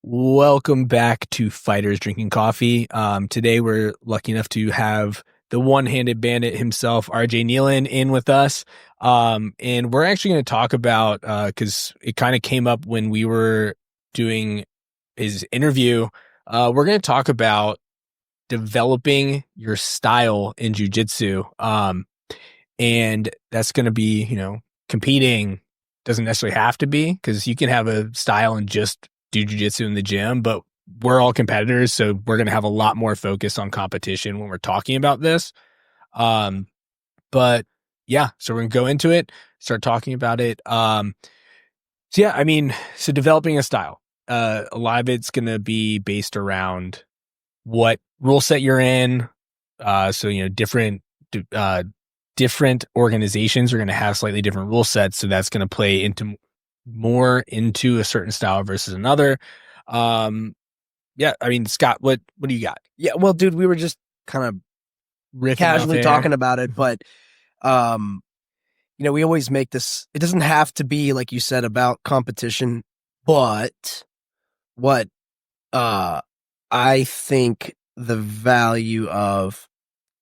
Welcome back to Fighters Drinking Coffee. Today we're lucky enough to have the one-handed bandit himself, RJ Nealon, in with us. And we're actually going to talk about, because it kind of came up when we were doing his interview, we're going to talk about developing your style in jiu-jitsu. And that's going to be, competing doesn't necessarily have to be, because you can have a style and just do jiu-jitsu in the gym, but we're all competitors, so we're going to have a lot more focus on competition when we're talking about this. But yeah, so we're going to go into it, start talking about it. So developing a style, a lot of it's going to be based around what rule set you're in. Different organizations are going to have slightly different rule sets, so that's going to play into more into a certain style versus another. Scott, what do you got? Yeah, well, dude, we were just kind of Riffing casually talking about it, but we always make this, it doesn't have to be, like you said, about competition, but what I think the value of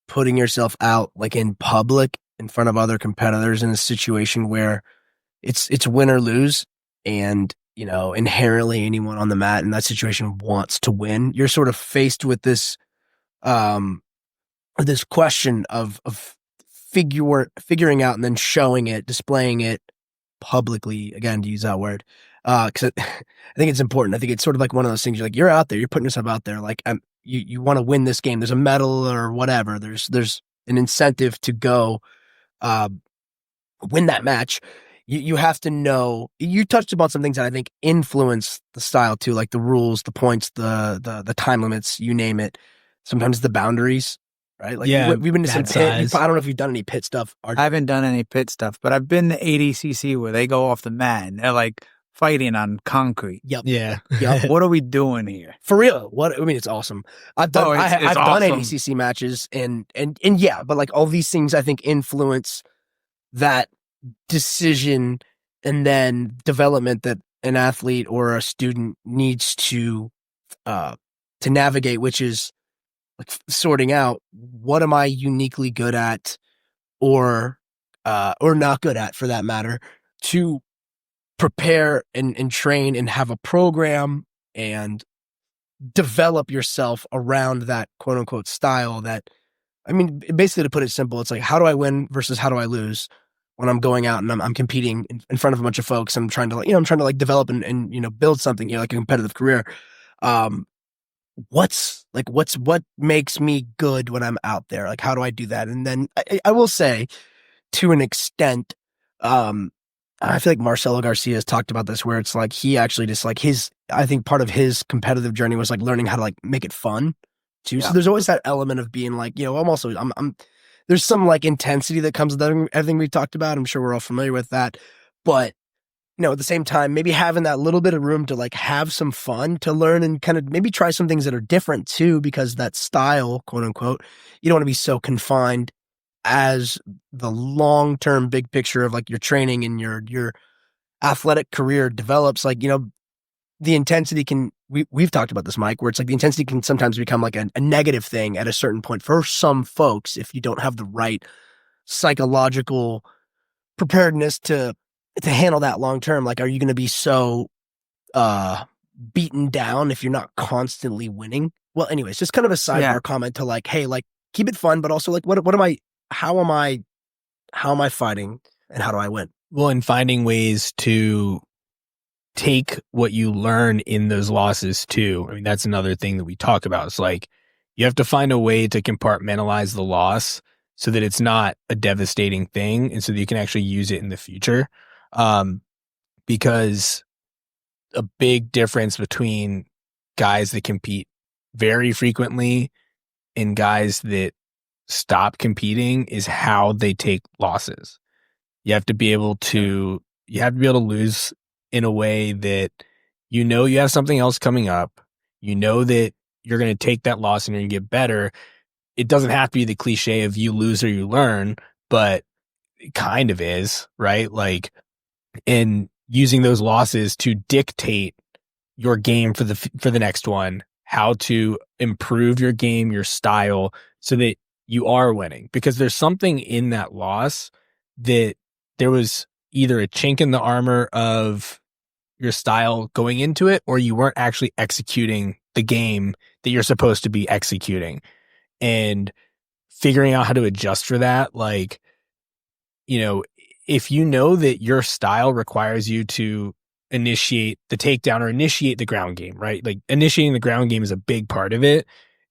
putting yourself out, like in public in front of other competitors, in a situation where it's win or lose, and inherently anyone on the mat in that situation wants to win. You're sort of faced with this question of figuring out and then showing it, displaying it publicly, again, to use that word, because I think it's important. I think it's sort of like one of those things, you're out there, you're putting yourself out there, like, you want to win this game, there's a medal or whatever, there's an incentive to go win that match. You have to know, you touched upon some things that I think influence the style too, like the rules, the points, the time limits, you name it. Sometimes the boundaries, right? Like, Yeah, we've been to some pit. I don't know if you've done any pit stuff. I haven't done any pit stuff, but I've been to ADCC where they go off the mat and they're like fighting on concrete. Yep. Yeah. Yep. What are we doing here? For real? It's awesome. I've done I've done awesome. ADCC matches, and yeah, but like all these things I think influence that decision and then development that an athlete or a student needs to navigate, which is like sorting out, what am I uniquely good at, or not good at, for that matter, to prepare and train and have a program and develop yourself around that quote unquote style. That, basically, to put it simple, it's like, how do I win versus how do I lose when I'm going out and I'm competing in front of a bunch of folks. I'm trying to develop and build something, like a competitive career. What makes me good when I'm out there? Like, how do I do that? And then I will say, to an extent, I feel like Marcelo Garcia has talked about this, where it's like he actually just, like, I think part of his competitive journey was like learning how to like make it fun too. Yeah. So there's always that element of being like, I'm there's some like intensity that comes with everything we talked about. I'm sure we're all familiar with that, but at the same time, maybe having that little bit of room to like have some fun, to learn and kind of maybe try some things that are different too, because that style, quote unquote, you don't want to be so confined as the long-term big picture of like your training and your athletic career develops. Like, the intensity we've talked about this, Mike, where it's like the intensity can sometimes become like a negative thing at a certain point for some folks, if you don't have the right psychological preparedness to handle that long term. Like, are you going to be so beaten down if you're not constantly winning? Well, anyways, just kind of a sidebar comment to like, hey, like, keep it fun, but also like, how am I fighting, and how do I win? Well, and finding ways to take what you learn in those losses too. That's another thing that we talk about. It's like, you have to find a way to compartmentalize the loss so that it's not a devastating thing, and so that you can actually use it in the future. Because a big difference between guys that compete very frequently and guys that stop competing is how they take losses. You have to be able to lose in a way that you have something else coming up. That you're going to take that loss and you're going to get better. It doesn't have to be the cliche of you lose or you learn, but it kind of is, right? Like, and using those losses to dictate your game for the next one, how to improve your game, your style, so that you are winning. Because there's something in that loss that there was either a chink in the armor of your style going into it, or you weren't actually executing the game that you're supposed to be executing. And figuring out how to adjust for that, like, you know, if you know that your style requires you to initiate the takedown or initiate the ground game, right? Like initiating the ground game is a big part of it.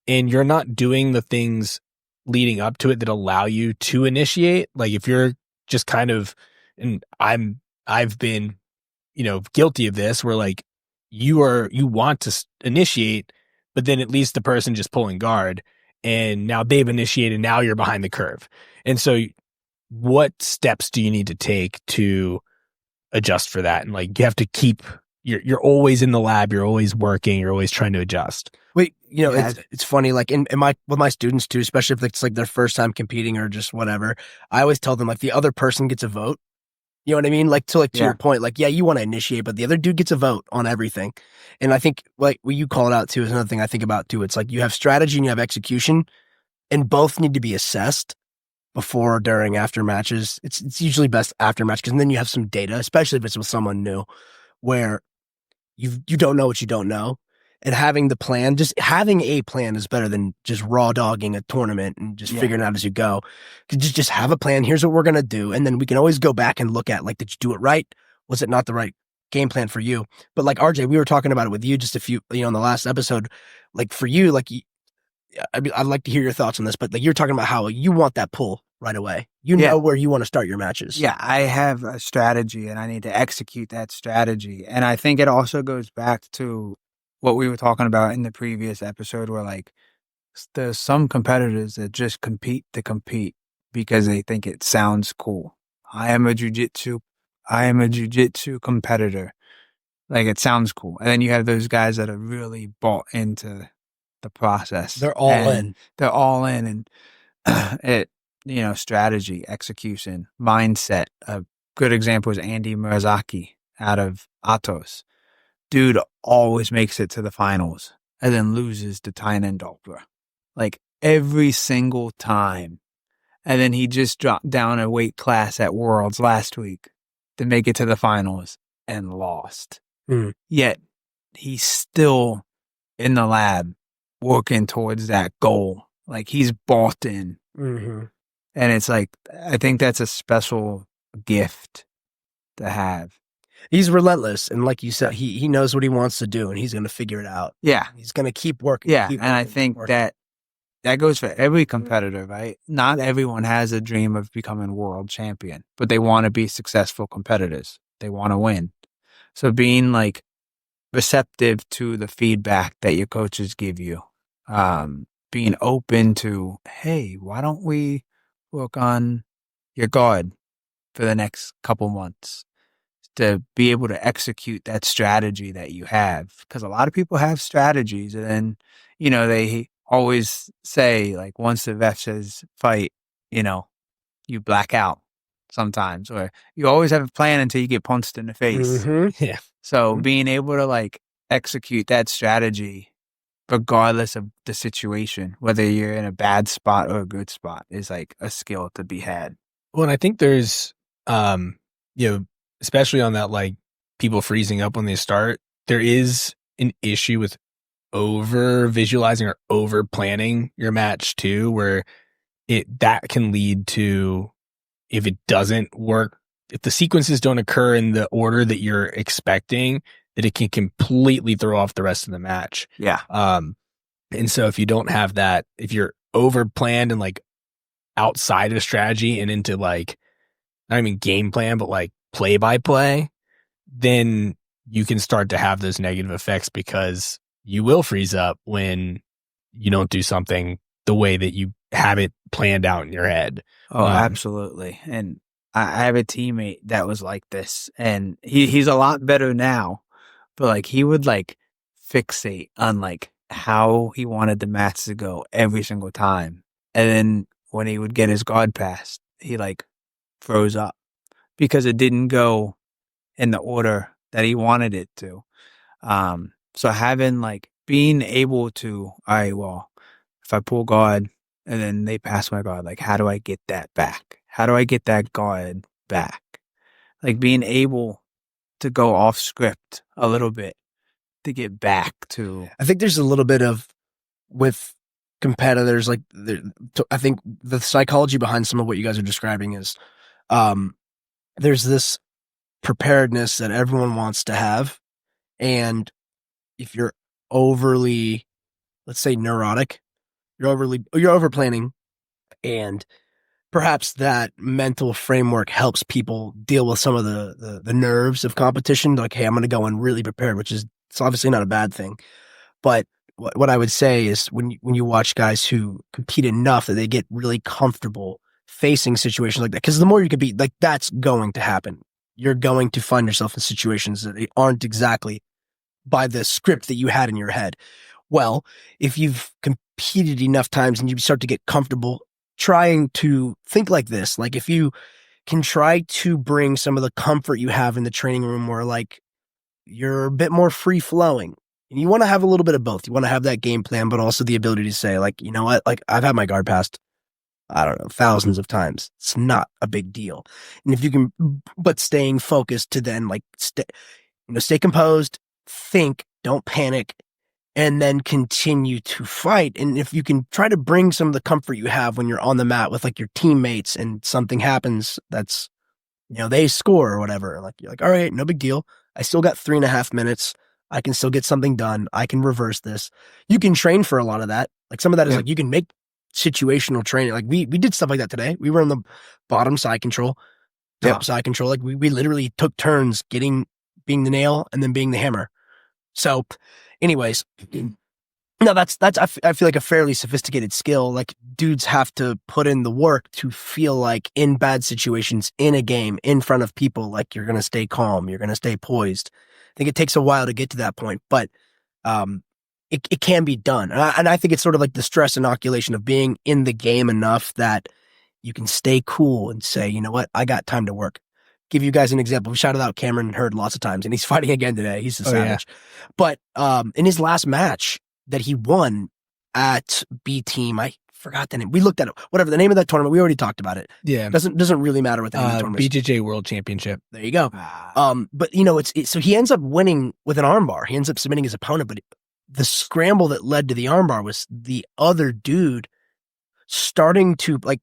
And you're not doing the things leading up to it that allow you to initiate. Like if you're just kind of, and I've been, guilty of this where like you want to initiate, but then at least the person just pulling guard and now they've initiated. Now you're behind the curve. And so what steps do you need to take to adjust for that? And like, you have to keep, you're always in the lab, you're always working, you're always trying to adjust. Wait, Yeah. it's funny, like in my with my students too, especially if it's like their first time competing or just whatever. I always tell them like the other person gets a vote. You know what I mean? Like to Yeah. your point, like, yeah, you want to initiate, but the other dude gets a vote on everything. And I think like what you call it out too is another thing I think about too. It's like you have strategy and you have execution, and both need to be assessed before, during, after matches. It's usually best after match because then you have some data, especially if it's with someone new, where you don't know what you don't know. And having the plan, just having a plan is better than just raw dogging a tournament and just figuring it out as you go. Just have a plan. Here's what we're going to do. And then we can always go back and look at, like, did you do it right? Was it not the right game plan for you? But like RJ, we were talking about it with you just a few, in the last episode, like for you, like, I'd like to hear your thoughts on this, but like you're talking about how you want that pull right away. You know where you want to start your matches. Yeah, I have a strategy and I need to execute that strategy. And I think it also goes back to what we were talking about in the previous episode where like there's some competitors that just compete to compete because they think it sounds cool. I am a jiu-jitsu competitor. Like it sounds cool. And then you have those guys that are really bought into the process. They're all in. They're all in and it strategy, execution, mindset. A good example is Andy Murazaki out of Atos. Dude always makes it to the finals and then loses to Tynan Doppler. Like every single time. And then he just dropped down a weight class at Worlds last week to make it to the finals and lost. Yet he's still in the lab working towards that goal. Like he's bought in. Mm-hmm. And it's like, I think that's a special gift to have. He's relentless. And like you said, he knows what he wants to do and he's going to figure it out. Yeah. He's going to keep working. Yeah. And I think that goes for every competitor, right? Not everyone has a dream of becoming world champion, but they want to be successful competitors. They want to win. So being like receptive to the feedback that your coaches give you, being open to, hey, why don't we work on your guard for the next couple months to be able to execute that strategy that you have. Because a lot of people have strategies and then, they always say like once the ref says fight, you black out sometimes, or you always have a plan until you get punched in the face. Mm-hmm. Yeah. So being able to like execute that strategy regardless of the situation, whether you're in a bad spot or a good spot, is like a skill to be had. Well, and I think there's, especially on that, like people freezing up when they start, there is an issue with over visualizing or over planning your match too, where that can lead to, if it doesn't work, if the sequences don't occur in the order that you're expecting, that it can completely throw off the rest of the match. Yeah. And so if you don't have that, if you're over planned and like outside of strategy and into like, not even game plan, but like play by play, then you can start to have those negative effects because you will freeze up when you don't do something the way that you have it planned out in your head. Oh, absolutely. And I have a teammate that was like this, and he's a lot better now, but like he would like fixate on like how he wanted the match to go every single time. And then when he would get his guard passed, he like froze up because it didn't go in the order that he wanted it to. So having like being able to, all right, well, if I pull guard and then they pass my guard, like how do I get that back? How do I get that guard back? Like being able to go off script a little bit to get back to. I think there's a little bit of with competitors like I think the psychology behind some of what you guys are describing is there's this preparedness that everyone wants to have, and if you're overly, let's say, neurotic, you're over planning, and perhaps that mental framework helps people deal with some of the nerves of competition. Like, hey, I'm going to go in really prepared, which is, it's obviously not a bad thing. But what I would say is when you watch guys who compete enough that they get really comfortable facing situations like that, because the more you compete, like that's going to happen. You're going to find yourself in situations that aren't exactly by the script that you had in your head. Well, if you've competed enough times and you start to get comfortable trying to think like this, like if you can try to bring some of the comfort you have in the training room where like you're a bit more free flowing and you want to have a little bit of both. You want to have that game plan, but also the ability to say like, you know what, like I've had my guard passed, I don't know, thousands of times. It's not a big deal. And if you can, but staying focused to then like, stay composed, think, don't panic, and then continue to fight. And if you can try to bring some of the comfort you have when you're on the mat with like your teammates and something happens that's, they score or whatever, like you're like, all right, no big deal. I still got 3.5 minutes. I can still get something done. I can reverse this. You can train for a lot of that. Like some of that is like, you can make situational training. Like we did stuff like that today. We were on the bottom side control, top side control. Like we literally took turns being the nail and then being the hammer. So anyways, no, that's I feel like a fairly sophisticated skill. Like dudes have to put in the work to feel like in bad situations in a game in front of people, like you're going to stay calm, you're going to stay poised. I think it takes a while to get to that point, but it can be done. And I think it's sort of like the stress inoculation of being in the game enough that you can stay cool and say, you know what, I got time to work. Give you guys an example. We shouted out Cameron Hurd lots of times, and he's fighting again today. He's a savage. Yeah. But in his last match that he won at B Team, I forgot the name. We looked at it. Whatever the name of that tournament, we already talked about it. Yeah, doesn't really matter what the name of the tournament is. BJJ World Championship. There you go. But so he ends up winning with an armbar. He ends up submitting his opponent, but the scramble that led to the armbar was the other dude starting to like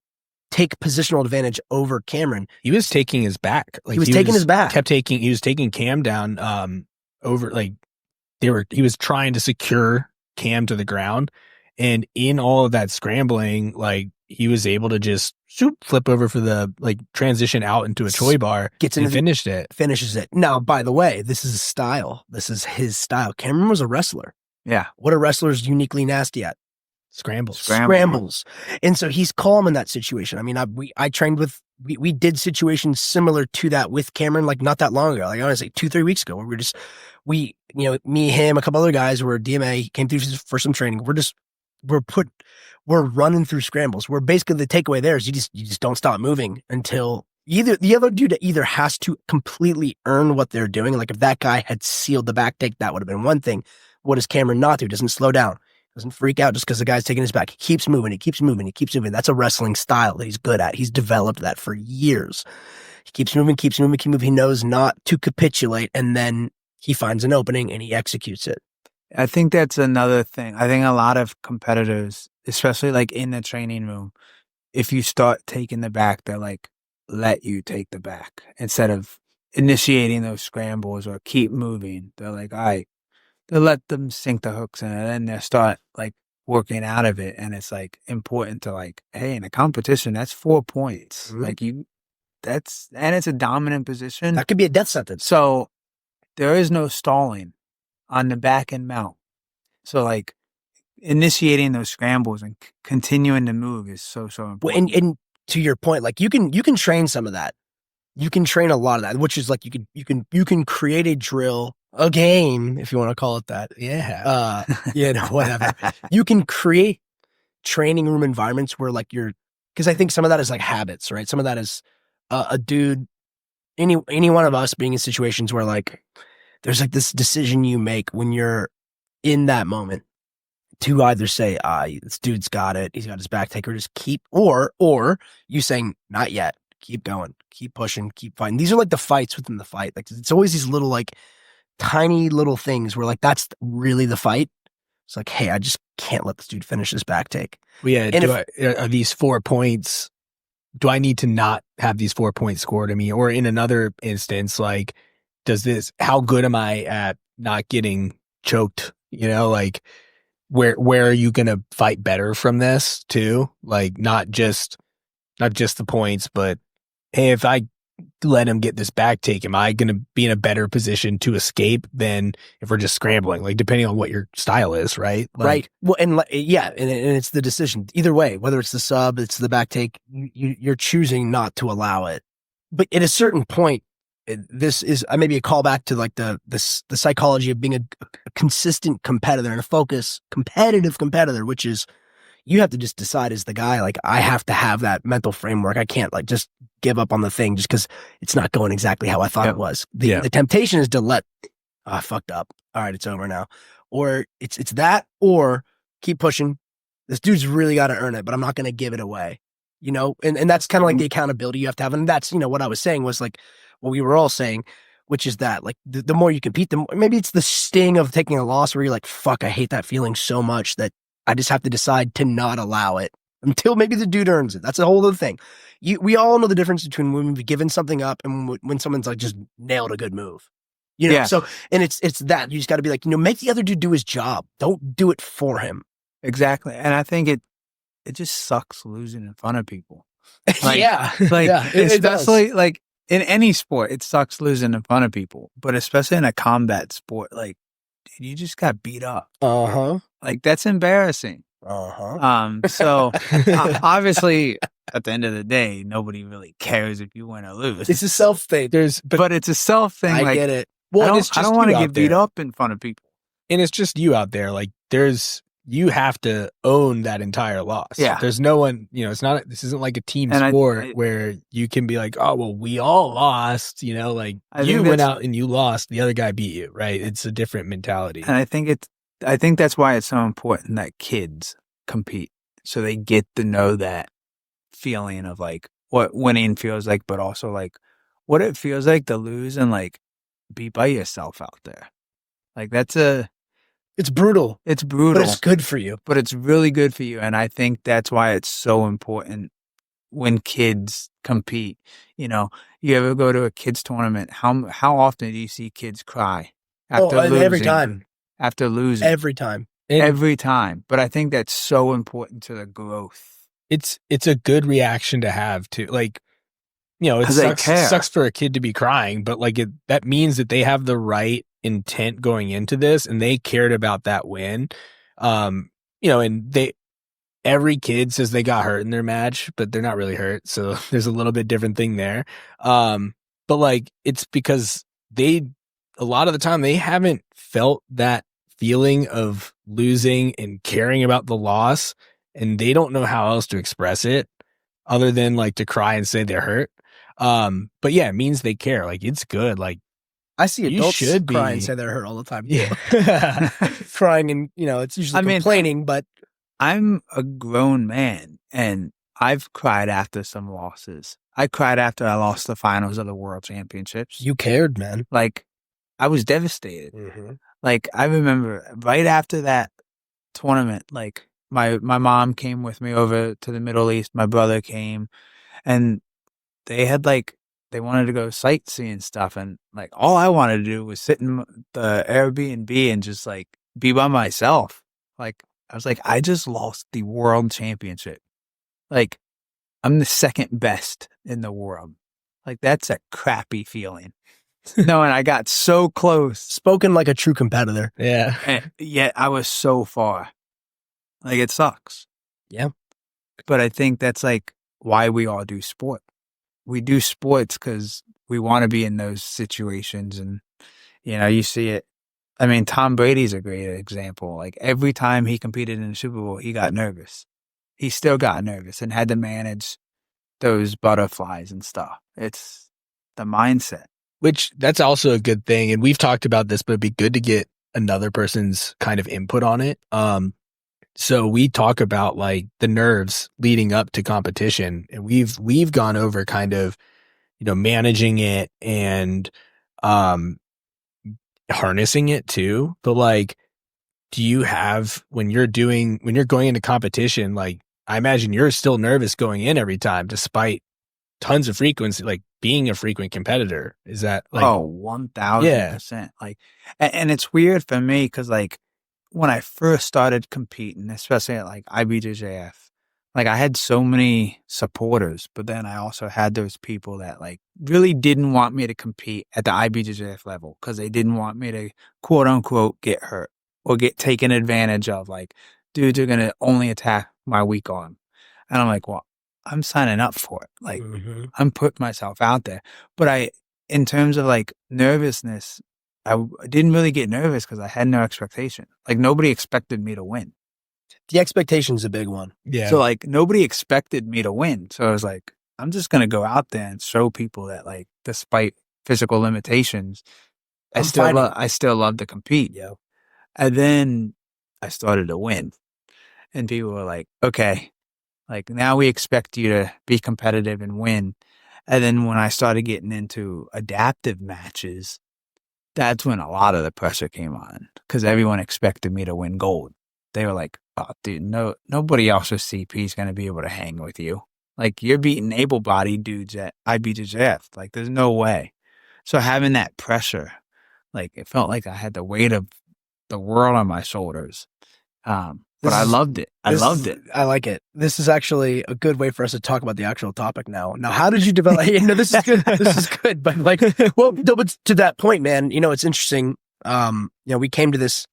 take positional advantage over Cameron. He was taking his back. Like he was taking his back. He was taking Cam down over like he was trying to secure Cam to the ground, and in all of that scrambling, like he was able to just flip over for the like transition out into a Choi bar, finishes it. Now, by the way, this is his style. This is his style. Cameron was a wrestler. Yeah. What are wrestlers uniquely nasty at? Scrambles. And so he's calm in that situation. I mean, I trained with, we did situations similar to that with Cameron, like not that long ago. Like I want to say 2-3 weeks ago, where me, him, a couple other guys were DMA, came through for some training. We're running through scrambles. We're basically, the takeaway there is you just don't stop moving until the other dude either has to completely earn what they're doing. Like if that guy had sealed the back take, that would have been one thing. What does Cameron not do? Doesn't slow down. Doesn't freak out just because the guy's taking his back. He keeps moving. That's a wrestling style that he's good at. He's developed that for years. He keeps moving. He knows not to capitulate, and then he finds an opening and he executes it. I think that's another thing. I think a lot of competitors, especially like in the training room, if you start taking the back, they're like, let you take the back instead of initiating those scrambles or keep moving. They're like, all right. They let them sink the hooks in it, and they start like working out of it. And it's like important to like, hey, in a competition, that's 4 points. Mm-hmm. Like and it's a dominant position. That could be a death sentence. So there is no stalling on the back and mount. So like initiating those scrambles and continuing to move is so important. Well, and to your point, like you can train some of that. You can train a lot of that, which is like you can create a drill, a game, if you want to call it that. Yeah. Whatever. You can create training room environments where like because I think some of that is like habits, right? Some of that is a dude, any one of us being in situations where like there's like this decision you make when you're in that moment to either say, this dude's got it, he's got his back take, or just keep, or you saying, not yet, keep going, keep pushing, keep fighting. These are like the fights within the fight. Like it's always these little, like tiny little things where like that's really the fight. It's like, hey, I just can't let this dude finish his back take. Well, yeah. And Are these 4 points? Do I need to not have these 4 points scored to me? Or in another instance, like, how good am I at not getting choked? You know, like where are you going to fight better from this too? Like not just the points, but hey, if I let him get this back take, am I going to be in a better position to escape than if we're just scrambling? Like depending on what your style is, right? Like, right. Well, and yeah, and it's the decision either way, whether it's the sub, it's the back take, you're choosing not to allow it. But at a certain point, this is maybe a callback to like the psychology of being a consistent competitor and a competitive competitor, which is you have to just decide as the guy, like I have to have that mental framework. I can't like just give up on the thing just because it's not going exactly how I thought it was. The temptation is to I fucked up. All right, it's over now. Or it's that, or keep pushing. This dude's really got to earn it, but I'm not going to give it away. You know, and that's kind of like the accountability you have to have. And that's, what I was saying was like what we were all saying, which is that like the more you compete, maybe it's the sting of taking a loss where you're like, fuck, I hate that feeling so much that I just have to decide to not allow it until maybe the dude earns it. That's a whole other thing. We all know the difference between when we've given something up and when someone's like just nailed a good move. So, and it's that you just got to be like, make the other dude do his job. Don't do it for him. Exactly. And I think it just sucks losing in front of people. Like, especially like in any sport, it sucks losing in front of people, but especially in a combat sport, like dude, you just got beat up. Like that's embarrassing. So obviously at the end of the day, nobody really cares if you win or lose. It's a self thing. But it's a self thing. I like, get it. Well, I don't want to get beat up in front of people. And it's just you out there. Like you have to own that entire loss. Yeah. There's no one, this isn't like a team sport where you can be like, oh, well, we all lost, like you went out and you lost, the other guy beat you, right? It's a different mentality. And I think that's why it's so important that kids compete. So they get to know that feeling of like what winning feels like, but also like what it feels like to lose and like be by yourself out there. Like it's brutal. It's brutal. But it's good for you. But it's really good for you. And I think that's why it's so important when kids compete. You ever go to a kids tournament, how often do you see kids cry after losing? Every time. After losing. Every time. Every time. But I think that's so important to the growth. It's a good reaction to have to like, it sucks for a kid to be crying, but like that means that they have the right intent going into this and they cared about that win. And every kid says they got hurt in their match, but they're not really hurt. So there's a little bit different thing there. But like, it's because a lot of the time they haven't felt that feeling of losing and caring about the loss, and they don't know how else to express it other than like to cry and say they're hurt. But yeah, it means they care. Like it's good. Like I see adults cry and say they're hurt all the time. Yeah. Crying and, it's usually complaining, but I'm a grown man and I've cried after some losses. I cried after I lost the finals of the World Championships. You cared, man. Like I was devastated. Mm-hmm. Like I remember right after that tournament, like my mom came with me over to the Middle East. My brother came and they wanted to go sightseeing stuff. And like, all I wanted to do was sit in the Airbnb and just like be by myself. Like, I was like, I just lost the world championship. Like, I'm the second best in the world. Like, that's a crappy feeling. No, and I got so close. Spoken like a true competitor. Yeah. And yet I was so far. Like, it sucks. Yeah. But I think that's like why we all do sport. We do sports because we want to be in those situations. And, you see it. I mean, Tom Brady's a great example. Like every time he competed in the Super Bowl, he got nervous. He still got nervous and had to manage those butterflies and stuff. It's the mindset. Which that's also a good thing. And we've talked about this, but it'd be good to get another person's kind of input on it. So we talk about like the nerves leading up to competition, and we've gone over kind of, managing it and um harnessing it too. But like, do you have when you're going into competition, like I imagine you're still nervous going in every time despite tons of frequency, like being a frequent competitor. Is that like, Oh, yeah. 1000%. Like, and it's weird for me because, like, when I first started competing, especially at like IBJJF, like I had so many supporters, but then I also had those people that like really didn't want me to compete at the IBJJF level because they didn't want me to quote unquote get hurt or get taken advantage of. Like, dudes are going to only attack my weak arm. And I'm like, well, I'm signing up for it. Like, I'm putting myself out there. But in terms of like nervousness, I didn't really get nervous because I had no expectation. Like, nobody expected me to win. The expectation's a big one. Yeah. So, like, nobody expected me to win. So I was like, I'm just going to go out there and show people that, like, despite physical limitations, I still love to compete. Yeah. And then I started to win. And people were like, okay, like now we expect you to be competitive and win. And then when I started getting into adaptive matches, that's when a lot of the pressure came on because everyone expected me to win gold. They were like, oh, dude, nobody else with CP is going to be able to hang with you. Like, you're beating able-bodied dudes at IBJJF. Like, there's no way. So having that pressure, like, it felt like I had the weight of the world on my shoulders. But I loved it. I loved it. I like it. This is actually a good way for us to talk about the actual topic now. Now, how did you develop? This is good. This is good. But like, well, no, but to that point, man, it's interesting. We came to this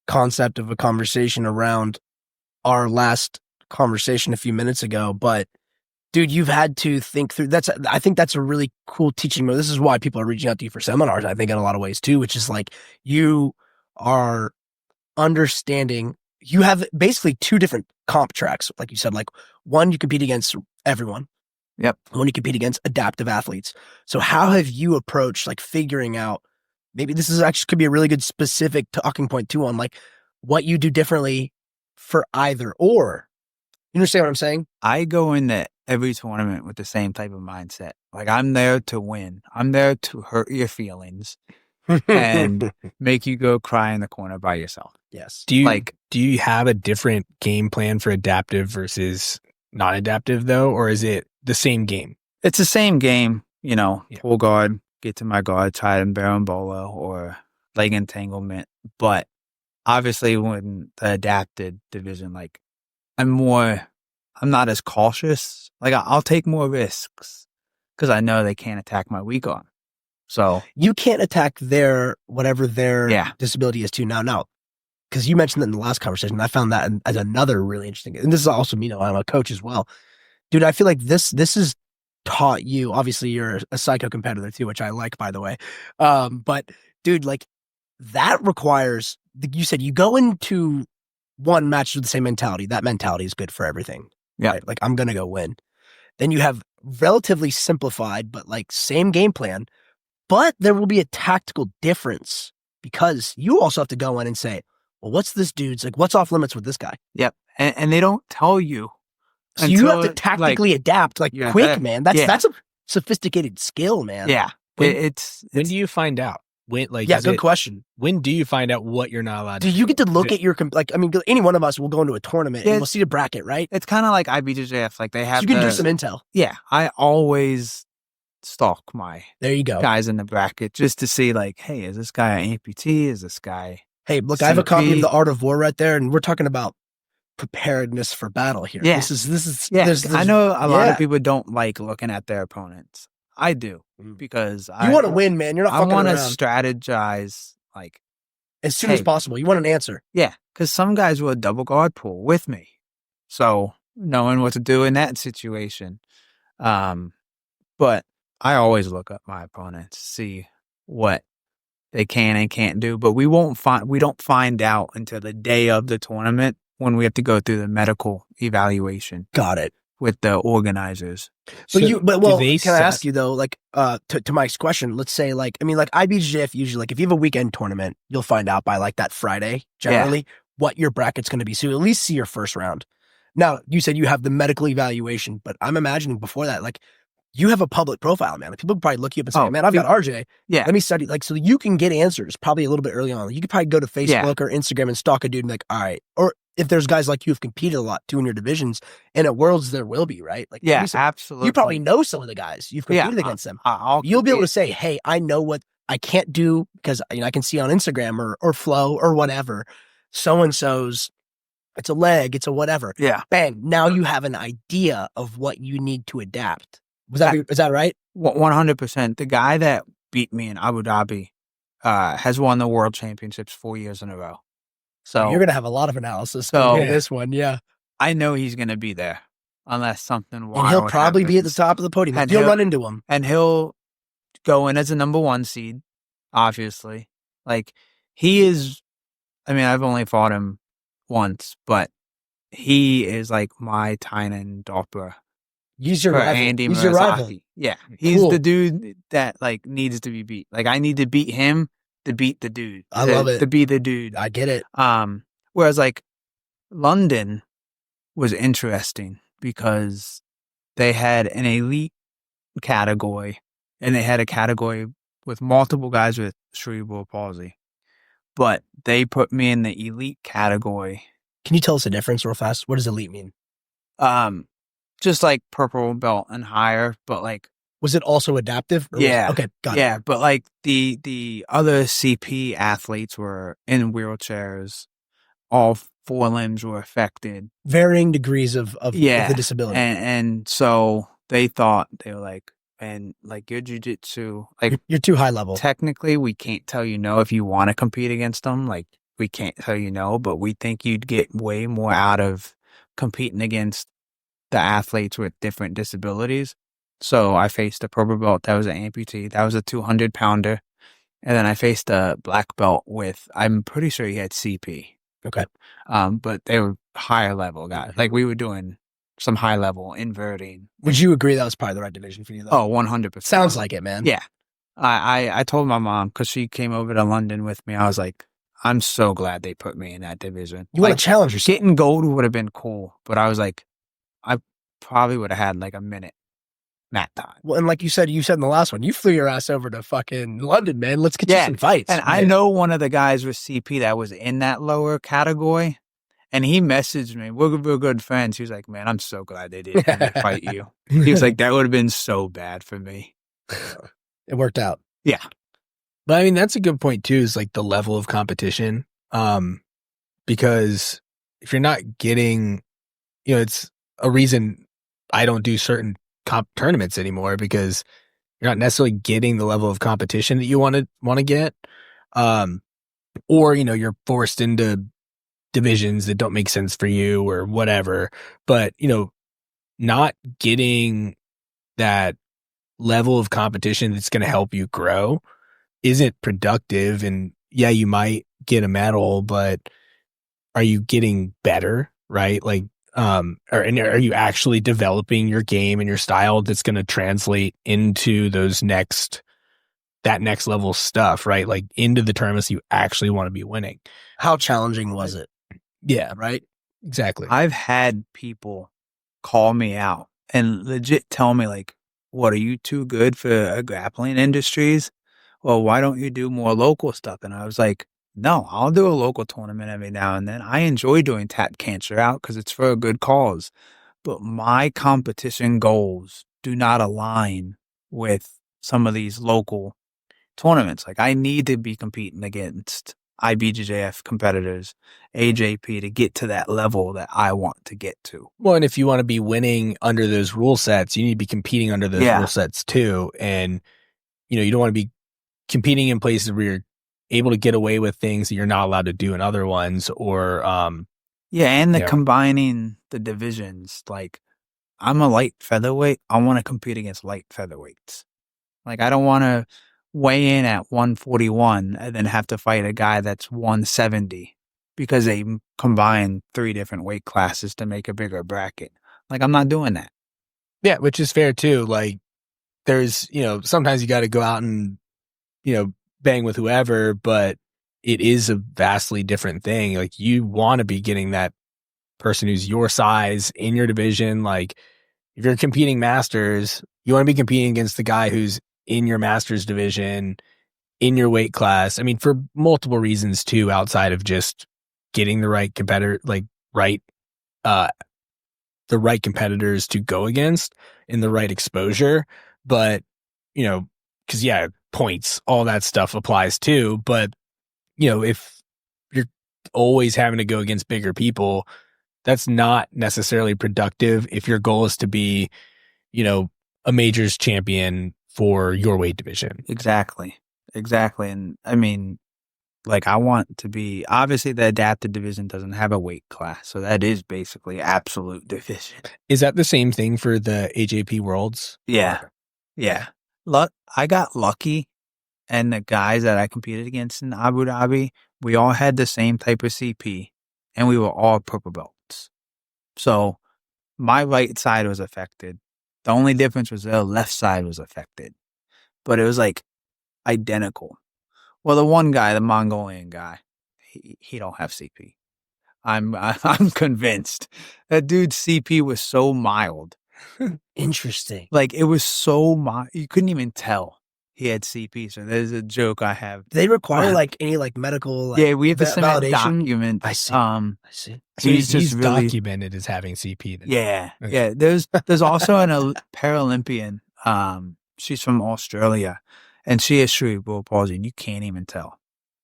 concept of a conversation around our last conversation a few minutes ago. But dude, you've had to think through. I think that's a really cool teaching mode. This is why people are reaching out to you for seminars, I think, in a lot of ways too, which is like you are understanding. You have basically two different comp tracks. Like you said, like one, you compete against everyone. Yep. One, you compete against adaptive athletes. So how have you approached like figuring out, maybe this is actually could be a really good specific talking point too on like what you do differently for either or. You understand what I'm saying? I go into every tournament with the same type of mindset. Like, I'm there to win. I'm there to hurt your feelings and make you go cry in the corner by yourself. Yes. Do you have a different game plan for adaptive versus non-adaptive though, or is it the same game? It's the same game, pull guard, get to my guard, try and berimbolo or leg entanglement. But obviously when the adapted division, like I'm not as cautious. Like I'll take more risks because I know they can't attack my weak arm. So you can't attack whatever their disability is too now. Because you mentioned that in the last conversation, and I found that as another really interesting. And this is also, I'm a coach as well, dude. I feel like this is taught you. Obviously, you're a psycho competitor too, which I like, by the way. But dude, like that requires. You said you go into one match with the same mentality. That mentality is good for everything. Yeah, right? Like I'm gonna go win. Then you have relatively simplified, but like same game plan, but there will be a tactical difference because you also have to go in and say, well, what's this dude's like? What's off limits with this guy? Yep. And they don't tell you. So you have to tactically adapt like quick, man. That's a sophisticated skill, man. Yeah. When do you find out? Good question. When do you find out what you're not allowed to do? You get to look at your, any one of us will go into a tournament and we'll see the bracket, right? It's kind of like IBJJF. Like they have so you can do some intel. Yeah. I always stalk my there you go guys in the bracket just to see like, hey, is this guy an amputee? Is this guy... Hey, look, I have a copy of The Art of War right there, and we're talking about preparedness for battle here. Yeah. This is there's I know a lot of people don't like looking at their opponents. I do because you want to win, man. You're not fucking around. I want to strategize like as soon as possible. You want an answer. Yeah, because some guys will double guard pull with me, so knowing what to do in that situation. But I always look up my opponents, see what they can and can't do, but we don't find out until the day of the tournament when we have to go through the medical evaluation. Got it. with the organizers. But do they can I set- ask you though, like, to Mike's question, let's say, like, I mean, like IBJJF usually, like, if you have a weekend tournament, you'll find out by like that Friday generally what your bracket's going to be. So you at least see your first round. Now, you said you have the medical evaluation, but I'm imagining before that, like, you have a public profile, man. Like, people could probably look you up and say, man, I've got RJ. Yeah. Let me study. Like, so you can get answers probably a little bit early on. You could probably go to Facebook or Instagram and stalk a dude and be like, all right. Or if there's guys like you who've competed a lot too in your divisions, and at Worlds there will be, right? Like, absolutely. You probably know some of the guys. You've competed against them. You'll be able to say, hey, I know what I can't do because I can see on Instagram or Flow or whatever, so-and-so's, it's a leg, it's a whatever. Yeah. Bang. Now you have an idea of what you need to adapt. Is that right? 100%. The guy that beat me in Abu Dhabi has won the world championships 4 years in a row. So you're going to have a lot of analysis on this one. Yeah. I know he's going to be there unless something wild And he'll probably be at the top of the podium. And you'll run into him. And he'll go in as a number 1 seed, obviously. Like, he is, I mean, I've only fought him once, but he is like my Tynan Doppler. He's your rival. Andy He's your rival. Yeah. He's the dude that like needs to be beat. Like, I need to beat him to beat the dude. I love it. To be the dude. I get it. Whereas like London was interesting because they had an elite category and they had a category with multiple guys with cerebral palsy. But they put me in the elite category. Can you tell us the difference real fast? What does elite mean? Just like purple belt and higher, but like, was it also adaptive? Okay, got it. Yeah, but like the other CP athletes were in wheelchairs. All 4 limbs were affected. Varying degrees of the disability. And so they thought, they were like, and like your jiu-jitsu, like you're too high level. Technically, we can't tell you no if you want to compete against them. Like, we can't tell you no, but we think you'd get way more out of competing against the athletes with different disabilities. So I faced a purple belt that was an amputee. That was a 200-pounder. And then I faced a black belt with, I'm pretty sure he had CP. Okay. But they were higher level guys. Like, we were doing some high level inverting. Would you agree that was probably the right division for you, though? Oh, 100%. Sounds like it, man. Yeah. I told my mom, because she came over to London with me, I was like, I'm so glad they put me in that division. You want to challenge yourself. Getting gold would have been cool, but I was like, I probably would have had like a minute mat time. Well, and like you said in the last one, you flew your ass over to fucking London, man. Let's get you some fights. And I know one of the guys with CP that was in that lower category, and he messaged me. We're good friends. He was like, man, I'm so glad they didn't fight you. He was like, that would have been so bad for me. It worked out. Yeah. But I mean, that's a good point too, is like the level of competition. Because if you're not getting, it's a reason I don't do certain tournaments anymore, because you're not necessarily getting the level of competition that you want to get. Or, you're forced into divisions that don't make sense for you or whatever. But, not getting that level of competition that's going to help you grow isn't productive. And yeah, you might get a medal, but are you getting better? Right? Like, are you actually developing your game and your style that's going to translate into that next level stuff, right? Like into the tournaments you actually want to be winning. How challenging was it? Yeah, right. Exactly. I've had people call me out and legit tell me like, what, are you too good for grappling industries? Well, why don't you do more local stuff? And I was like, no, I'll do a local tournament every now and then. I enjoy doing Tap Cancer Out because it's for a good cause. But my competition goals do not align with some of these local tournaments. Like, I need to be competing against IBJJF competitors, AJP, to get to that level that I want to get to. Well, and if you want to be winning under those rule sets, you need to be competing under those rule sets too. And, you don't want to be competing in places where you're able to get away with things that you're not allowed to do in other ones, or and combining the divisions. Like, I'm a light featherweight. I want to compete against light featherweights. Like, I don't want to weigh in at 141 and then have to fight a guy that's 170 because they combine 3 different weight classes to make a bigger bracket. Like, I'm not doing that. Yeah, which is fair too. Like there's, sometimes you got to go out and, bang with whoever, but it is a vastly different thing. Like you want to be getting that person who's your size in your division. Like if you're competing masters, you want to be competing against the guy who's in your masters division, in your weight class. I mean, for multiple reasons too, outside of just getting the right competitor, like right, uh, the right competitors to go against in the right exposure. But, cause yeah, points, all that stuff applies too. But, if you're always having to go against bigger people, that's not necessarily productive if your goal is to be, a majors champion for your weight division. Exactly. And I mean, like, I want to be, obviously the adapted division doesn't have a weight class. So that is basically absolute division. Is that the same thing for the AJP Worlds? Yeah. Yeah. I got lucky, and the guys that I competed against in Abu Dhabi, we all had the same type of CP, and we were all purple belts. So my right side was affected. The only difference was their left side was affected, but it was like identical. Well, the one guy, the Mongolian guy, he don't have CP. I'm convinced that dude's CP was so mild. Interesting. Like, it was so mild, you couldn't even tell he had CP. So there's a joke I have. Do they require like any like medical? Like, Yeah, we have to send a validation? document. I see. So He's just really documented as having CP. Then. Yeah, Okay. yeah. There's also an Paralympian. She's from Australia, and she has cerebral palsy, and you can't even tell.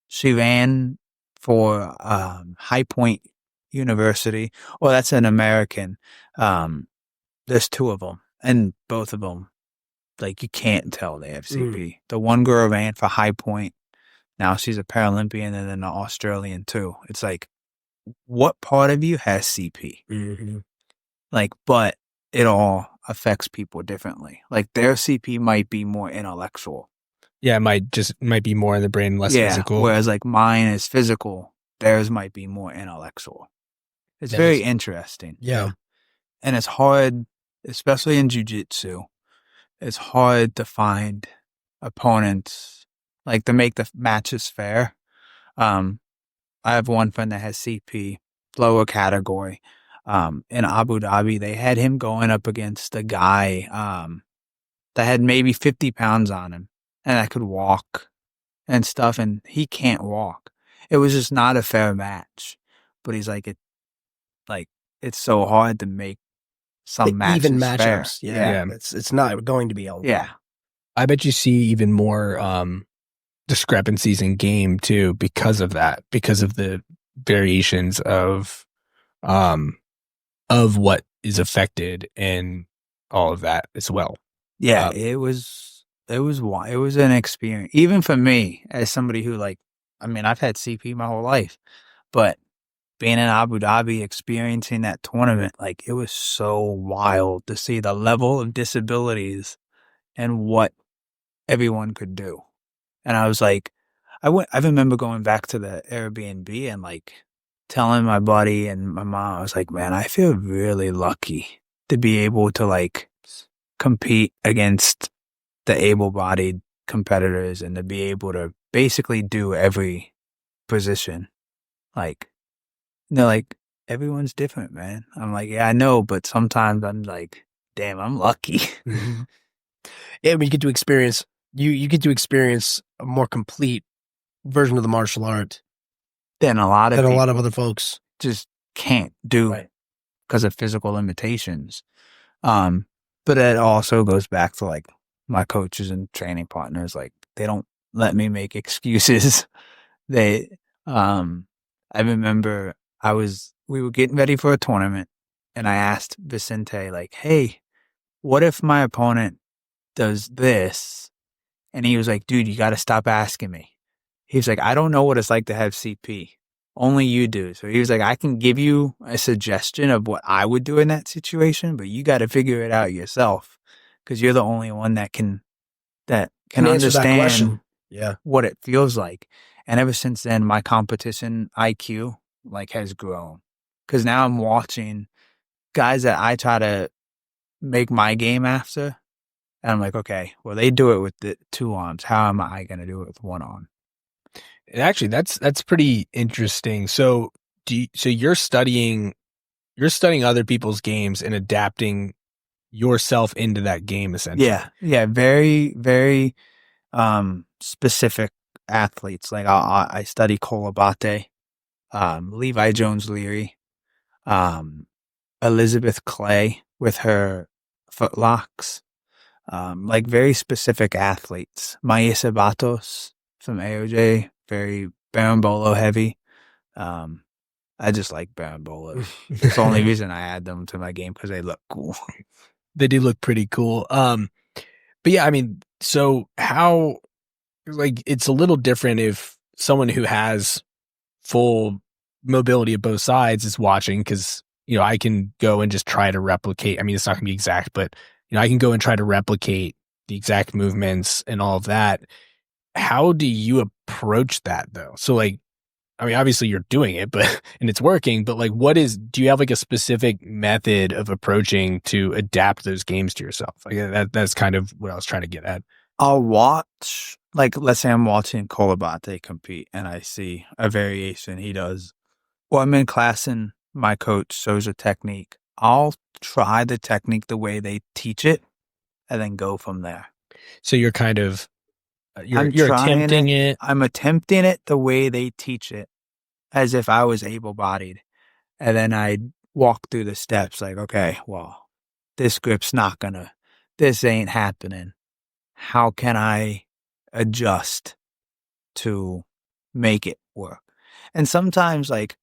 She ran for High Point University. Well, that's an American. There's two of them, and both of them, like, you can't tell they have CP. The one girl ran for High Point. Now she's a Paralympian, and then an Australian too. It's like, what part of you has CP? Mm-hmm. Like, but it all affects people differently. Like, their CP might be more intellectual. Yeah, it might be more in the brain, less physical. Whereas like mine is physical, theirs might be more intellectual. It's very interesting. Yeah. And it's hard, especially in jiu-jitsu, it's hard to find opponents, like, to make the matches fair. I have one friend that has CP, lower category. In Abu Dhabi, they had him going up against a guy that had maybe 50 pounds on him and that could walk and stuff, and he can't walk. It was just not a fair match. But he's like, it's so hard to make some matches even fair. matchups. Yeah. It's not going to be able. Yeah. I bet you see even more discrepancies in game too because of that, because of the variations of what is affected and all of that as well. Yeah, it was an experience, even for me as somebody who, like, I mean, I've had CP my whole life, but being in Abu Dhabi, experiencing that tournament, like, it was so wild to see the level of disabilities and what everyone could do. And I was like, I remember going back to the Airbnb and, like, telling my buddy and my mom, I was like, man, I feel really lucky to be able to, like, compete against the able-bodied competitors and to be able to basically do every position. Like, they're like, everyone's different, man. I'm like, yeah, I know, but sometimes I'm like, damn, I'm lucky. Mm-hmm. Yeah, we get to experience, you get to experience a more complete version of the martial art Than a lot of other folks just can't do because of physical limitations. But it also goes back to, like, my coaches and training partners. Like, they don't let me make excuses. I remember we were getting ready for a tournament, and I asked Vicente, like, hey, what if my opponent does this? And he was like, dude, you got to stop asking me. He was like, I don't know what it's like to have CP. Only you do. So he was like, I can give you a suggestion of what I would do in that situation, but you got to figure it out yourself because you're the only one that can understand what it feels like. And ever since then, my competition IQ, like, has grown because now I'm watching guys that I try to make my game after. And I'm like, okay, well, they do it with the 2 arms. How am I going to do it with 1 arm? And actually, that's pretty interesting. So so you're studying other people's games and adapting yourself into that game essentially. Yeah. Yeah. Very, very specific athletes. Like I study Cole Abate, Levi Jones Leary, Elizabeth Clay with her footlocks, like very specific athletes. Maisa Batos from AOJ, very Berimbolo heavy. I just like Berimbolo. It's the only reason I add them to my game because they look cool. They do look pretty cool. But yeah, I mean, so how, like, it's a little different if someone who has full mobility of both sides is watching, because, you know, I can go and just try to replicate. I mean, it's not going to be exact, but, you know, I can go and try to replicate the exact movements and all of that. How do you approach that though? So like, I mean, obviously you're doing it, but, and it's working, but like, do you have like a specific method of approaching to adapt those games to yourself? Like that's kind of what I was trying to get at. I'll watch, like, let's say I'm watching Cole Abate compete and I see a variation he does. Or I'm in class and my coach shows a technique. I'll try the technique the way they teach it and then go from there. So you're kind of, you're attempting it. I'm attempting it the way they teach it, as if I was able-bodied. And then I walk through the steps like, okay, well, this grip's this ain't happening. How can I adjust to make it work? And sometimes, like,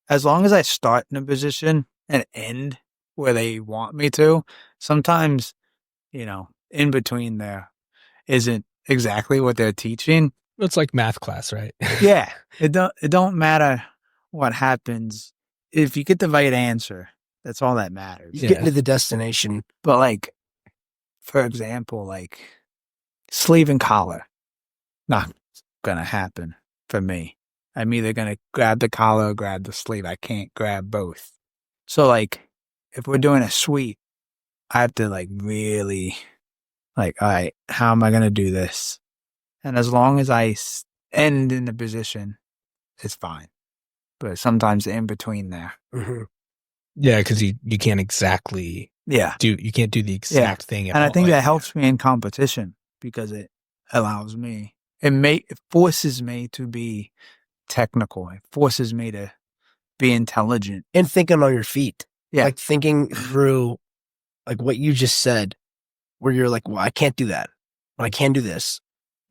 as long as I start in a position and end where they want me to, sometimes, you know, in between there isn't exactly what they're teaching. It's like math class, right? Yeah. It don't matter what happens. If you get the right answer, that's all that matters. You get into the destination. But like, for example, like sleeve and collar, not gonna happen for me. I'm either gonna grab the collar or grab the sleeve. I can't grab both. So like, if we're doing a sweep, I have to like really like, all right, how am I gonna do this? And as long as I end in the position, it's fine. But sometimes in between there. Mm-hmm. Yeah, because you can't exactly you can't do the exact thing. And I think that helps me in competition because it allows me, it forces me to be technical. It forces me to be intelligent. And thinking on your feet. Yeah. Like thinking through like what you just said, where you're like, well, I can't do that, but I can do this.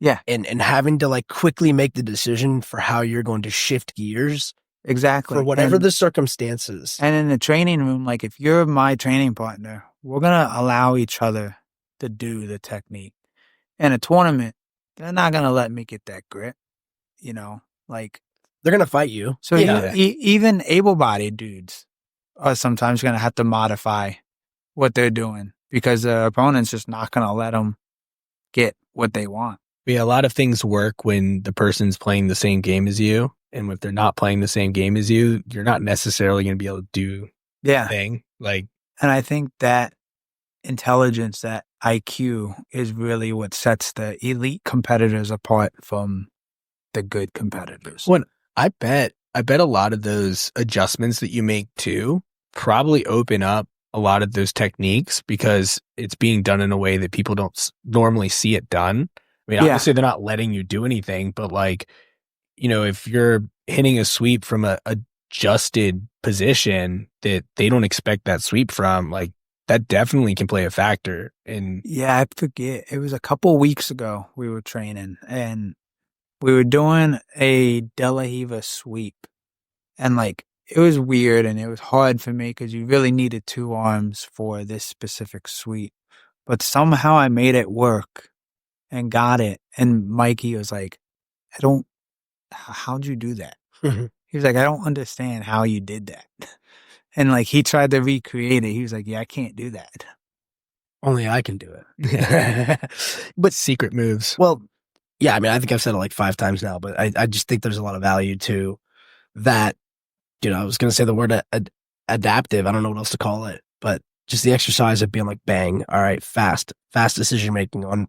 Yeah. And having to like quickly make the decision for how you're going to shift gears. Exactly. For whatever the circumstances. And in the training room, like if you're my training partner, we're going to allow each other to do the technique. In a tournament, they're not going to let me get that grip, you know, like. They're going to fight you. So even able-bodied dudes are sometimes going to have to modify what they're doing because the opponent's just not going to let them get what they want. Yeah, a lot of things work when the person's playing the same game as you. And if they're not playing the same game as you, you're not necessarily going to be able to do the thing. Like, and I think that intelligence, that IQ is really what sets the elite competitors apart from the good competitors. When I bet a lot of those adjustments that you make too probably open up a lot of those techniques because it's being done in a way that people don't normally see it done. I mean, obviously they're not letting you do anything, but like, you know, if you're hitting a sweep from a adjusted position that they don't expect that sweep from, like that definitely can play a factor. And yeah, I forget. It was a couple weeks ago we were training and we were doing a De La Riva sweep and like it was weird and it was hard for me because you really needed 2 arms for this specific sweep. But somehow I made it work and got it. And Mikey was like, how'd you do that? He was like, I don't understand how you did that. And like, he tried to recreate it. He was like, yeah, I can't do that. Only I can do it. But secret moves. Well, yeah, I mean, I think I've said it like 5 times now, but I just think there's a lot of value to that. You know, I was going to say the word adaptive. I don't know what else to call it, but just the exercise of being like, bang, all right, fast decision making on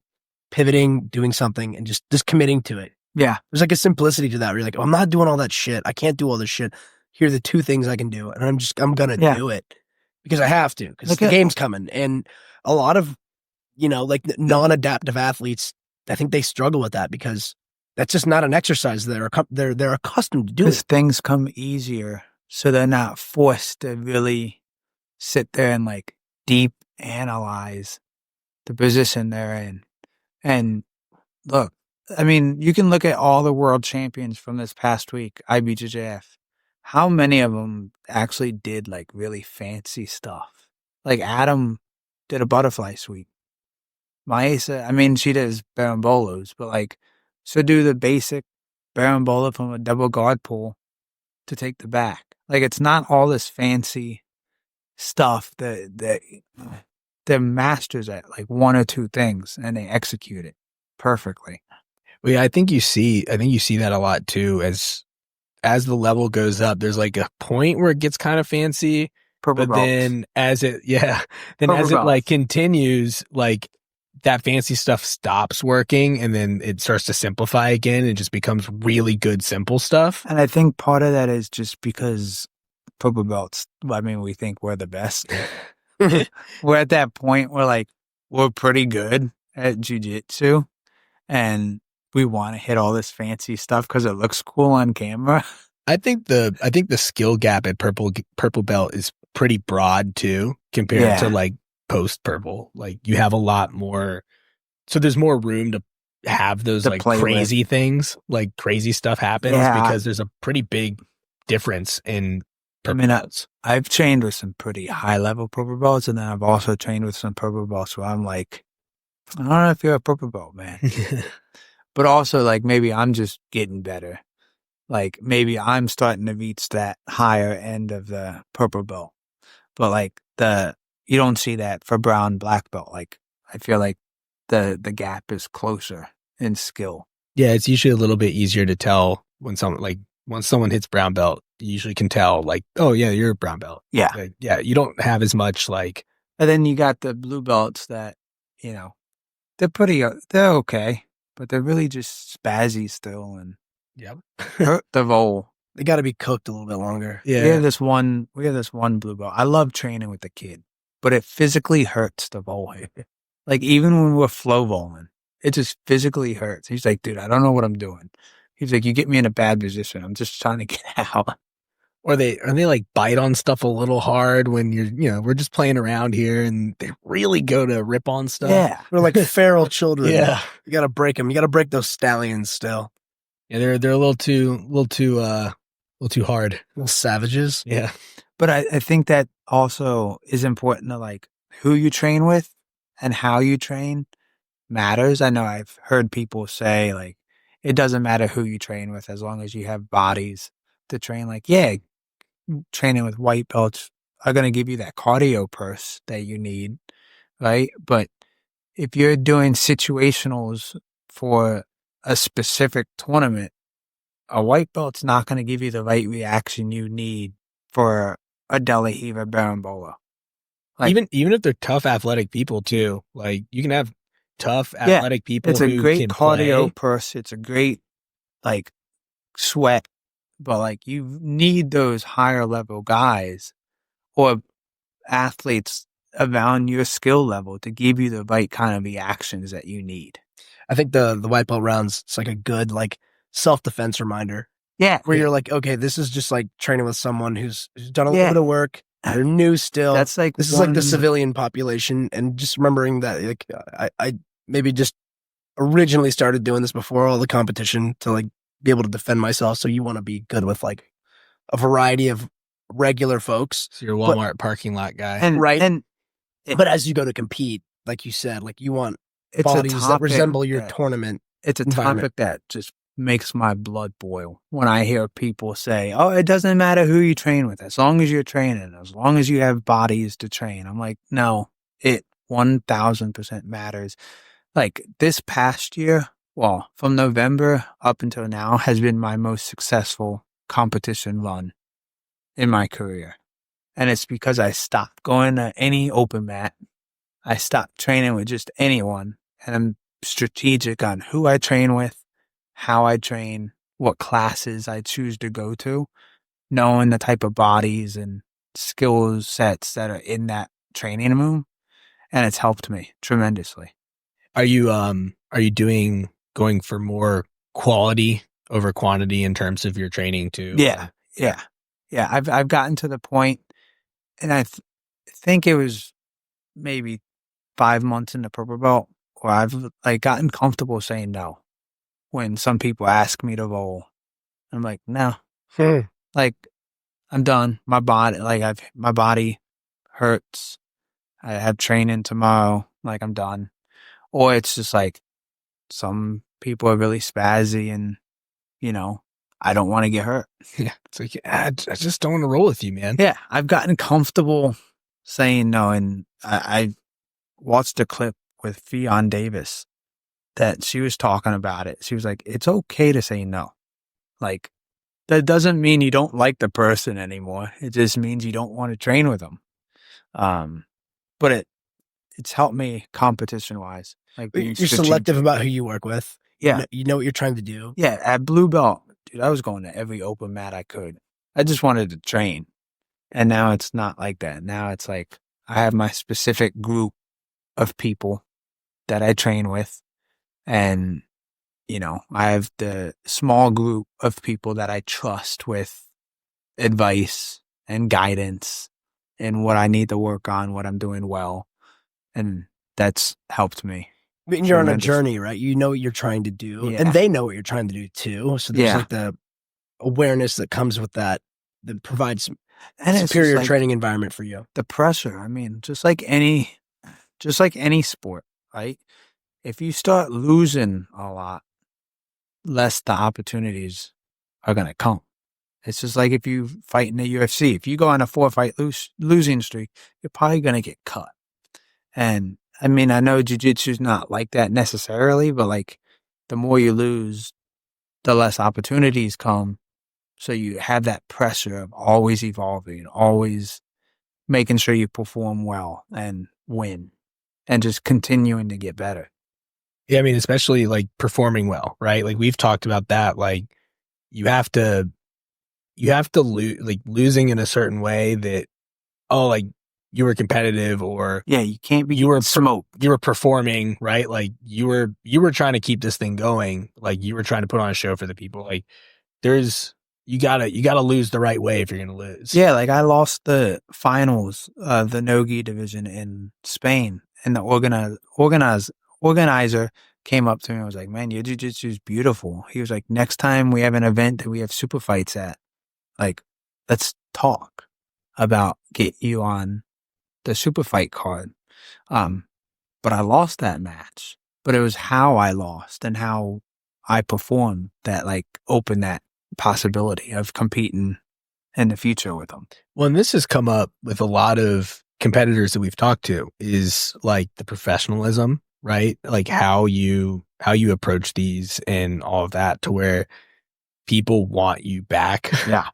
pivoting, doing something, and just committing to it. Yeah. There's like a simplicity to that where you're like, oh, I'm not doing all that shit. I can't do all this shit. Here are the two things I can do. And I'm going to do it because I have to, because the game's coming. And a lot of, like non-adaptive athletes, I think they struggle with that because that's just not an exercise they're accustomed to doing. Because things come easier. So they're not forced to really sit there and like deep analyze the position they're in. And look, I mean, you can look at all the world champions from this past week, IBJJF. How many of them actually did like really fancy stuff? Like Adam did a butterfly sweep. Maesa, I mean, she does barambolos, but like, so do the basic barambola from a double guard pull to take the back. Like, it's not all this fancy stuff that they're masters at like one or two things and they execute it perfectly. Well, yeah, I think you see that a lot too. As the level goes up, there's like a point where it gets kind of fancy, Purple but belts. then as it like continues, like that fancy stuff stops working, and then it starts to simplify again. It just becomes really good simple stuff. And I think part of that is just because purple belts, I mean, we think we're the best. We're at that point where like we're pretty good at jiu-jitsu and we want to hit all this fancy stuff because it looks cool on camera. I think the skill gap at purple belt is pretty broad too, compared to like post purple. Like you have a lot more, so there's more room to have those like crazy things, like crazy stuff happens because there's a pretty big difference in purple belts. I've trained with some pretty high level purple belts, and then I've also trained with some purple belts where I'm like, I don't know if you're a purple belt, man. But also, like, maybe I'm just getting better. Like, maybe I'm starting to reach that higher end of the purple belt. But, like, you don't see that for brown, black belt. Like, I feel like the gap is closer in skill. Yeah, it's usually a little bit easier to tell when once someone hits brown belt, you usually can tell, like, oh, yeah, you're a brown belt. Yeah. Like, yeah, you don't have as much, like... And then you got the blue belts that, they're okay. But they're really just spazzy still and hurt the roll. They got to be cooked a little bit longer. Yeah. We have this one blue belt. I love training with the kid, but it physically hurts the roll. Like even when we're flow rolling, it just physically hurts. He's like, dude, I don't know what I'm doing. He's like, you get me in a bad position. I'm just trying to get out. Or they like bite on stuff a little hard when we're just playing around here and they really go to rip on stuff. Yeah. We're like feral children. Yeah. You got to break them. You got to break those stallions still. Yeah. They're a little too hard. Little savages. Yeah. But I think that also is important to like who you train with and how you train matters. I know I've heard people say like, it doesn't matter who you train with as long as you have bodies to train. Like, yeah, training with white belts are going to give you that cardio purse that you need, right? But if you're doing situationals for a specific tournament, a white belt's not going to give you the right reaction you need for a De La Riva Barambola. Like, even if they're tough athletic people too, like you can have tough athletic people. It's a who great can cardio play. purse. It's a great like sweat. But like you need those higher level guys or athletes around your skill level to give you the right kind of reactions that you need. I think the white belt rounds, it's like a good like self-defense reminder. Yeah. Where you're like, okay, this is just like training with someone who's done a little bit of work. They're new still. That's like this is like the civilian population, and just remembering that like I maybe just originally started doing this before all the competition to like be able to defend myself. So you want to be good with like a variety of regular folks. So you're a Walmart parking lot guy. But as you go to compete, like you said, like you want bodies that resemble your tournament. It's a topic that just makes my blood boil when I hear people say, oh, it doesn't matter who you train with, as long as you're training, as long as you have bodies to train. I'm like, no, it 1000% matters. Like this past year, well, from November up until now has been my most successful competition run in my career. And it's because I stopped going to any open mat. I stopped training with just anyone. And I'm strategic on who I train with, how I train, what classes I choose to go to, knowing the type of bodies and skill sets that are in that training room. And it's helped me tremendously. Are you going for more quality over quantity in terms of your training too? Yeah. I've gotten to the point, and I think it was maybe 5 months in the purple belt where I've like gotten comfortable saying no when some people ask me to roll. I'm like, no, like I'm done. My body hurts. I have training tomorrow. Like I'm done. Or it's just like some people are really spazzy and, I don't want to get hurt. Yeah. It's like, I just don't want to roll with you, man. Yeah. I've gotten comfortable saying no. And I watched a clip with Fionn Davis that she was talking about it. She was like, it's okay to say no. Like, that doesn't mean you don't like the person anymore. It just means you don't want to train with them. But it's helped me competition wise. Like You're selective about who you work with. Yeah. You know what you're trying to do. Yeah. At blue belt, dude, I was going to every open mat I could. I just wanted to train. And now it's not like that. Now it's like I have my specific group of people that I train with. And, I have the small group of people that I trust with advice and guidance and what I need to work on, what I'm doing well. And that's helped me. I mean, you're on a journey, right? You know what you're trying to do, and they know what you're trying to do too. So there's like the awareness that comes with that provides and superior training environment for you. The pressure. I mean, just like any sport, right? If you start losing a lot, less the opportunities are going to come. It's just like if you fight in the UFC. If you go on a 4-fight losing streak, you're probably going to get cut. And I mean, I know jiu-jitsu is not like that necessarily, but like the more you lose, the less opportunities come. So you have that pressure of always evolving, always making sure you perform well and win and just continuing to get better. Yeah, I mean, especially like performing well, right? Like we've talked about that. Like you have to lose, like losing in a certain way that, like you were competitive or you can't be, you were performing, right? Like you were trying to keep this thing going. Like you were trying to put on a show for the people. Like you gotta lose the right way if you're going to lose. Yeah. Like I lost the finals of the no-gi division in Spain, and the organizer came up to me and was like, man, your jiu-jitsu is beautiful. He was like, next time we have an event that we have super fights at, like, let's talk about get you on the super fight card. But I lost that match, but it was how I lost and how I performed that like opened that possibility of competing in the future with them. Well, and this has come up with a lot of competitors that we've talked to is like the professionalism, right? Like how you approach these and all of that to where people want you back. Yeah.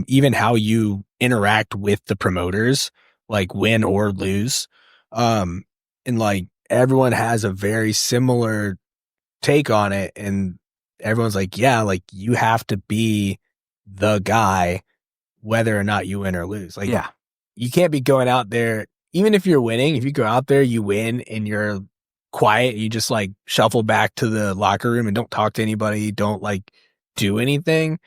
Even how you interact with the promoters, like win or lose. And like everyone has a very similar take on it. And everyone's like, yeah, like you have to be the guy, whether or not you win or lose. Like, yeah, you can't be going out there, even if you're winning, if you go out there, you win and you're quiet, you just like shuffle back to the locker room and don't talk to anybody, don't like do anything.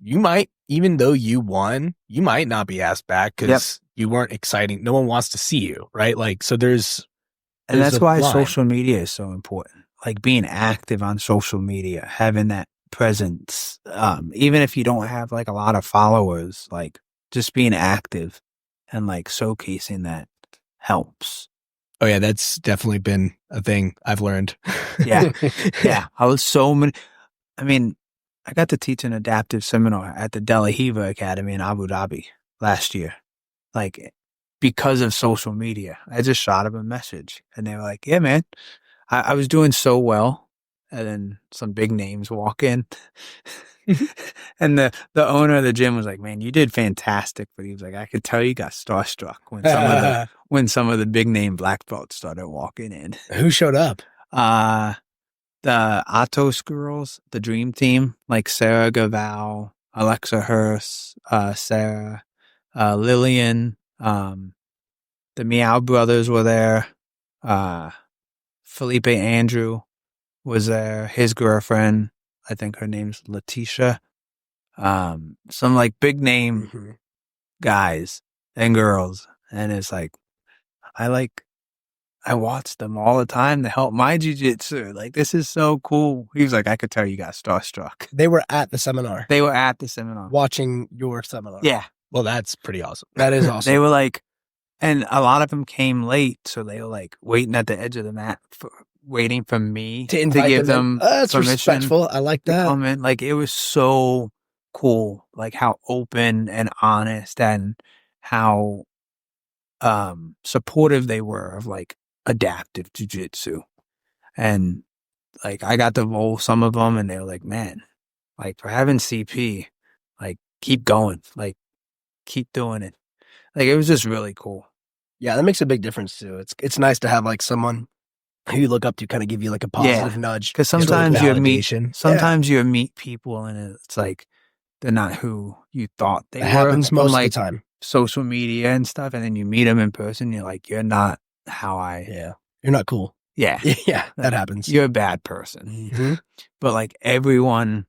You might, even though you won, you might not be asked back because you weren't exciting. No one wants to see you, right? Like, so and that's why social media is so important. Like being active on social media, having that presence, even if you don't have like a lot of followers, like just being active and like showcasing that helps. Oh yeah, that's definitely been a thing I've learned. Yeah. I got to teach an adaptive seminar at the De La Hiva Academy in Abu Dhabi last year. Like, because of social media, I just shot them a message and they were like, yeah, man, I was doing so well. And then some big names walk in. And the owner of the gym was like, "Man, you did fantastic." But he was like, "I could tell you got starstruck when some of the big name black belts started walking in." Who showed up? The Atos girls, the dream team, like Sarah Gaval, Alexa Hurst, Sarah, Lillian, the Meow brothers were there. Felipe Andrew was there. His girlfriend, I think her name's Letitia. Some like big name guys and girls. And it's like, I watch them all the time to help my jiu-jitsu. Like, this is so cool. He was like, I could tell you got starstruck. They were at the seminar. They were at the seminar. Watching your seminar. Yeah. Well, that's pretty awesome. That is awesome. They were like, and a lot of them came late. So they were like waiting at the edge of the mat, waiting for me to invite give them that's permission. Respectful. I like that. Like, it was so cool. Like how open and honest and how supportive they were of like adaptive jiu-jitsu. And like I got to roll some of them and they were like, man, like for having CP, like keep going, like keep doing it. Like it was just really cool. Yeah, that makes a big difference too. It's nice to have like someone who you look up to kind of give you like a positive nudge. Because sometimes sort of you meet people and it's like they're not who you thought they it were. Happens most like, of the time. Social media and stuff, and then you meet them in person, you're like, you're not how I. Yeah, you're not cool. Yeah, yeah, that happens. You're a bad person. But like everyone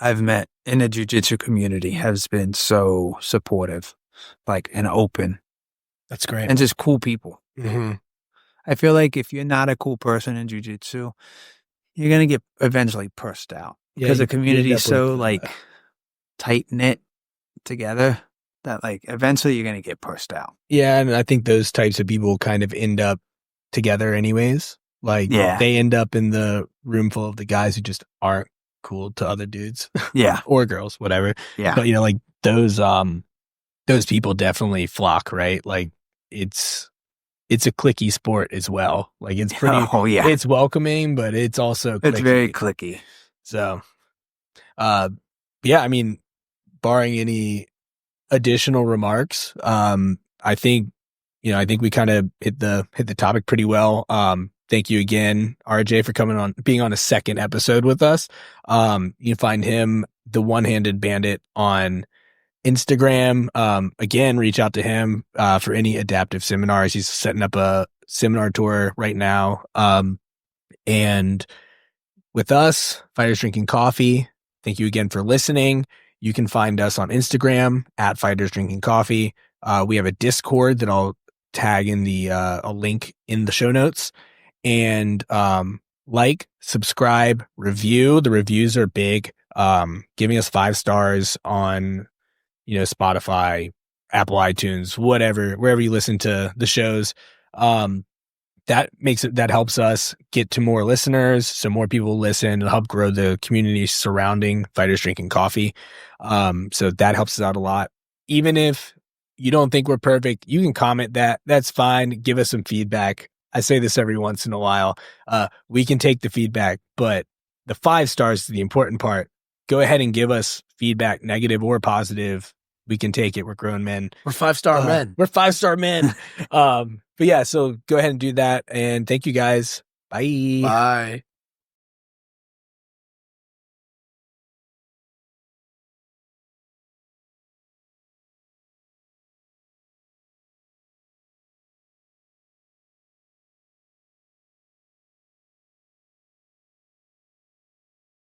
I've met in the jiu-jitsu community has been so supportive, like and open. That's great, and just cool people. I feel like if you're not a cool person in jiu-jitsu, you're gonna get eventually pursed out because the community is so like tight knit together. That like eventually you're gonna get pushed out. Yeah, and I think those types of people kind of end up together anyways. Like they end up in the room full of the guys who just aren't cool to other dudes. Yeah. Or girls, whatever. Yeah. But like those people definitely flock, right? Like it's a cliquey sport as well. Like it's pretty it's welcoming, but it's also cliquey. It's very cliquey. So yeah, I mean, barring any additional remarks, I think we kind of hit the topic pretty well. Thank you again, RJ, for being on a second episode with us. You can find him, the One-Handed Bandit, on Instagram. Again, reach out to him for any adaptive seminars. He's setting up a seminar tour right now. And with us, Fighters Drinking Coffee, thank you again for listening. You can find us on Instagram at Fighters Drinking Coffee. We have a Discord that I'll tag in a link in the show notes. And like, subscribe, review. The reviews are big. Giving us 5 stars on Spotify, Apple iTunes, wherever you listen to the shows. That helps us get to more listeners, so more people listen. It'll help grow the community surrounding Fighters Drinking Coffee. So that helps us out a lot. Even if you don't think we're perfect, you can comment that. That's fine. Give us some feedback. I say this every once in a while. We can take the feedback, but the 5 stars is the important part. Go ahead and give us feedback, negative or positive. We can take it. We're grown men. We're 5-star men. We're 5-star men. But yeah, so go ahead and do that. And thank you guys. Bye. Bye.